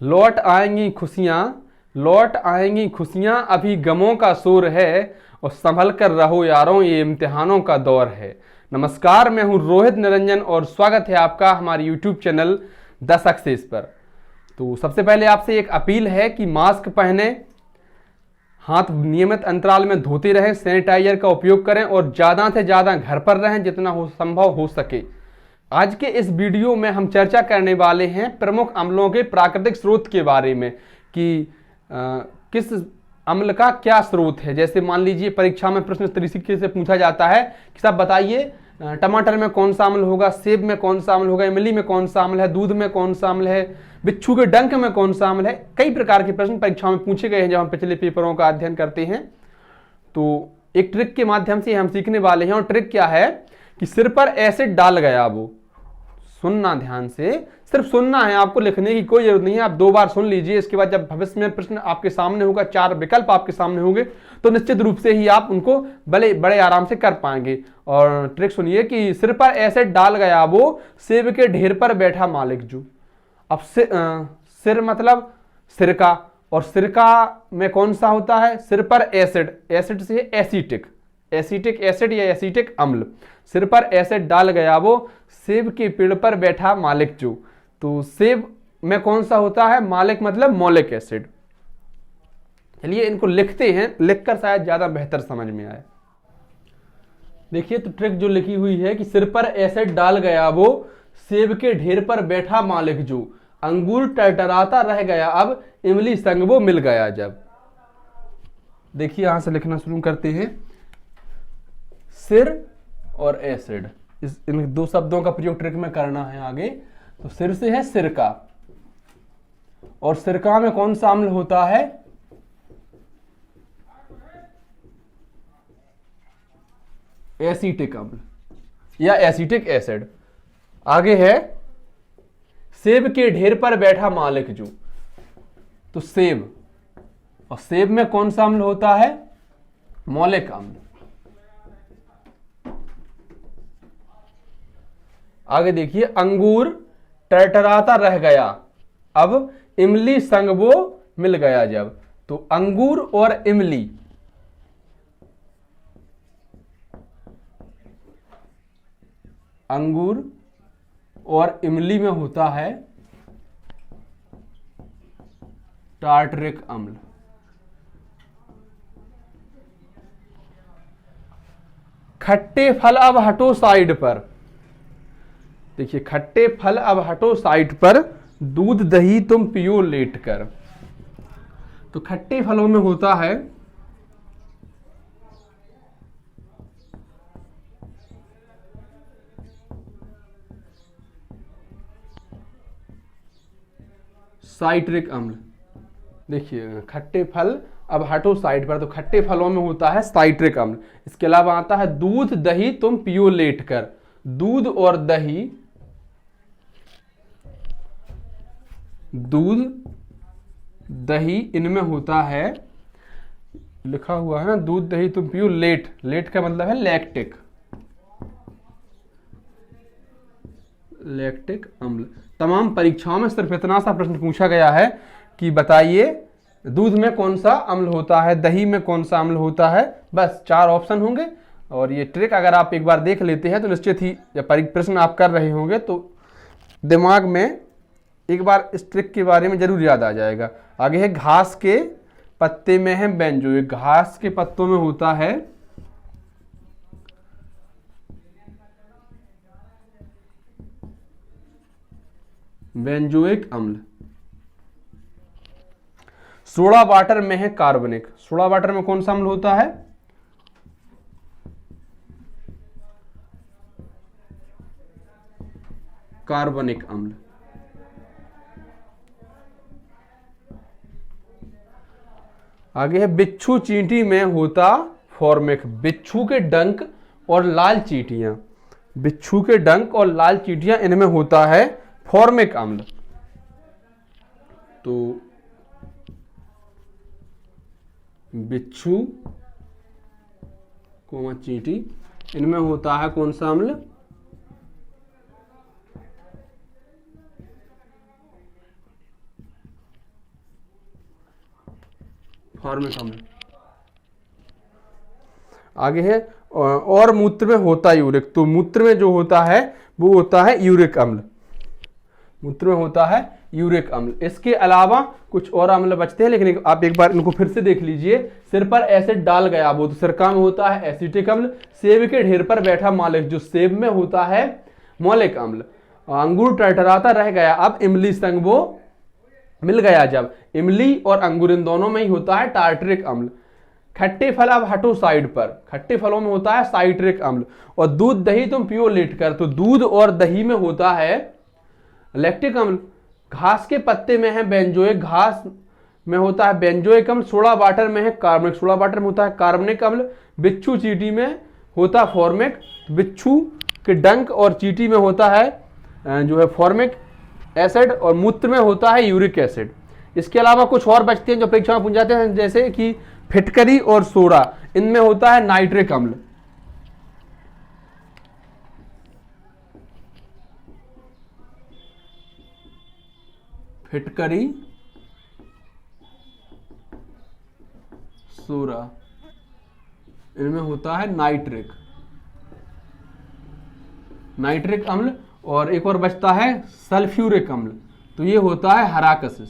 लौट आएंगी खुशियां, लौट आएंगी खुशियां, अभी गमों का शोर है, और संभल कर रहो यारों, ये इम्तिहानों का दौर है। नमस्कार, मैं हूं रोहित निरंजन और स्वागत है आपका हमारे यूट्यूब चैनल द सक्सेस पर। तो सबसे पहले आपसे एक अपील है कि मास्क पहने, हाथ नियमित अंतराल में धोते रहें, सैनिटाइजर का उपयोग करें और ज़्यादा से ज़्यादा घर पर रहें जितना हो संभव हो सके। आज के इस वीडियो में हम चर्चा करने वाले हैं प्रमुख अम्लों के प्राकृतिक स्रोत के बारे में कि किस अम्ल का क्या स्रोत है। जैसे मान लीजिए परीक्षा में प्रश्न इस तरीके से पूछा जाता है कि साहब बताइए टमाटर में कौन सा अम्ल होगा, सेब में कौन सा अम्ल होगा, इमली में कौन सा अम्ल है, दूध में कौन सा अम्ल है, बिच्छू के डंक में कौन सा अम्ल है। कई प्रकार के प्रश्न परीक्षा में पूछे गए हैं जब हम पिछले पेपरों का अध्ययन करते हैं। तो एक ट्रिक के माध्यम से हम सीखने वाले हैं, और ट्रिक क्या है कि सिर पर एसिड डाल गया। वो सुनना ध्यान से, सिर्फ सुनना है, आपको लिखने की कोई जरूरत नहीं है। आप 2 बार सुन लीजिए, इसके बाद जब भविष्य में प्रश्न आपके सामने होगा, 4 विकल्प आपके सामने होंगे, तो निश्चित रूप से ही आप उनको बड़े बड़े आराम से कर पाएंगे। और ट्रिक सुनिए कि सिर पर एसिड डाल गया वो, सेब के ढेर पर बैठा मालिक जो। अब सिर मतलब सिरका, और सिरका में कौन सा होता है, सिर पर एसिड, एसिड से एसिटिक, एसिटिक एसिड या एसिटिक अम्ल। सिर पर एसिड डाल गया वो, सेब के पेड़ पर बैठा मालिक जो। तो सेब में कौन सा होता है, मालिक मतलब मौलिक एसिड। चलिए इनको लिखते हैं, लिखकर शायद ज्यादा बेहतर समझ में आए। देखिए तो ट्रिक जो लिखी हुई है कि सिर पर एसिड डाल गया वो, सेब के ढेर पर बैठा मालिक जो, अंगूर टरटराता रह गया अब, इमली संग वो मिल गया जब। देखिए यहां से लिखना शुरू करते हैं। सिर और एसिड, इन 2 शब्दों का प्रयोग ट्रिक में करना है आगे। तो सिर से है सिरका, और सिरका में कौन सा अम्ल होता है, एसिटिक अम्ल या एसिटिक एसिड। आगे है सेब के ढेर पर बैठा मालिक जो, तो सेब, और सेब में कौन सा अम्ल होता है, मौलिक अम्ल। आगे देखिए, अंगूर टरटराता रह गया अब, इमली संग वो मिल गया जब। तो अंगूर और इमली, अंगूर और इमली में होता है टार्टरिक अम्ल। खट्टे फल अब हटो साइड पर। देखिए, खट्टे फल अब हटो साइड पर, दूध दही तुम पियो लेट कर। तो खट्टे फलों में होता है साइट्रिक अम्ल। देखिए, खट्टे फल अब हटो साइड पर, तो खट्टे फलों में होता है साइट्रिक अम्ल। इसके अलावा आता है दूध दही तुम पियो लेट कर। दूध और दही, दूध दही इनमें होता है, लिखा हुआ है ना, दूध दही तुम पियो लेट, लेट का मतलब है लैक्टिक, लैक्टिक अम्ल। तमाम परीक्षाओं में सिर्फ इतना सा प्रश्न पूछा गया है कि बताइए दूध में कौन सा अम्ल होता है, दही में कौन सा अम्ल होता है। बस 4 ऑप्शन होंगे, और ये ट्रिक अगर आप एक बार देख लेते हैं तो निश्चित ही जब प्रश्न आप कर रहे होंगे तो दिमाग में एक बार इस ट्रिक के बारे में जरूर याद आ जाएगा। आगे है घास के पत्ते में है बेंजोइक। घास के पत्तों में होता है बेंजोइक अम्ल। सोडा वाटर में है कार्बनिक। सोडा वाटर में कौन सा अम्ल होता है, कार्बनिक अम्ल। आगे है बिच्छू चींटी में होता फॉर्मिक। बिच्छू के डंक और लाल चींटियां, बिच्छू के डंक और लाल चींटियां इनमें होता है फॉर्मिक अम्ल। तो बिच्छू कोमा चींटी इनमें होता है कौन सा अम्ल, फॉर्मिक अम्ल। आगे है और मूत्र में होता है यूरिक, तो मूत्र में जो होता है वो होता है यूरिक अम्ल, मूत्र में होता है यूरिक अम्ल। इसके अलावा कुछ और अम्ल बचते हैं, लेकिन आप एक बार इनको फिर से देख लीजिए। सिर पर एसिड डाल गया वो, तो सिरका में होता है एसिटिक अम्ल। सेब के ढेर पर बैठा मालिक, जो सेब में होता है मौलिक अम्ल। अंगूर टरटराता रह गया, अब इमली संग वो मिल गया जब, इमली और अंगूर इन दोनों में ही होता है टार्टरिक अम्ल। खट्टे फल अब हटो साइड पर, खट्टे फलों में होता है साइट्रिक अम्ल। और दूध दही तुम पियो लेट कर, तो दूध और दही में होता है लैक्टिक अम्ल। घास के पत्ते में है बेंजोइक, घास में होता है बेंजोइक अम्ल। सोडा वाटर में है कार्बनिक, सोडा वाटर में होता है कार्बनिक अम्ल। बिच्छू चींटी में होता है फॉर्मिक, बिच्छू के डंक और चींटी में होता है जो है फॉर्मिक एसिड, और मूत्र में होता है यूरिक एसिड। इसके अलावा कुछ और बचते हैं जो परीक्षा में पूछ जाते हैं, जैसे कि फिटकरी और सोडा, इनमें होता है नाइट्रिक अम्ल। फिटकरी, सोडा, इनमें होता है नाइट्रिक अम्ल। और एक और बचता है सल्फ्यूरिक अम्ल, तो ये होता है हराकसिस।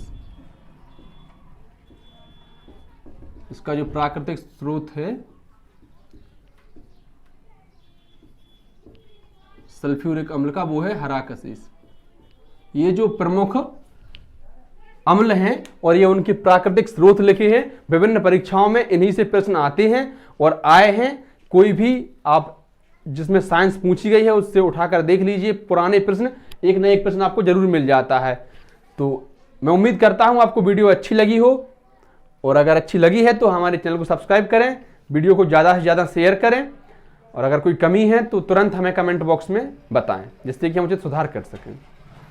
इसका जो प्राकृतिक स्रोत है सल्फ्यूरिक अम्ल का वो है हराकसिस। ये जो प्रमुख अम्ल हैं और ये उनके प्राकृतिक स्रोत लिखे हैं। विभिन्न परीक्षाओं में इन्हीं से प्रश्न आते हैं और आए हैं। कोई भी आप जिसमें साइंस पूछी गई है उससे उठाकर देख लीजिए पुराने प्रश्न, एक न एक प्रश्न आपको जरूर मिल जाता है। तो मैं उम्मीद करता हूं आपको वीडियो अच्छी लगी हो, और अगर अच्छी लगी है तो हमारे चैनल को सब्सक्राइब करें, वीडियो को ज़्यादा से ज़्यादा शेयर करें, और अगर कोई कमी है तो तुरंत हमें कमेंट बॉक्स में बताएं, जिससे कि हम उसे सुधार कर सकें।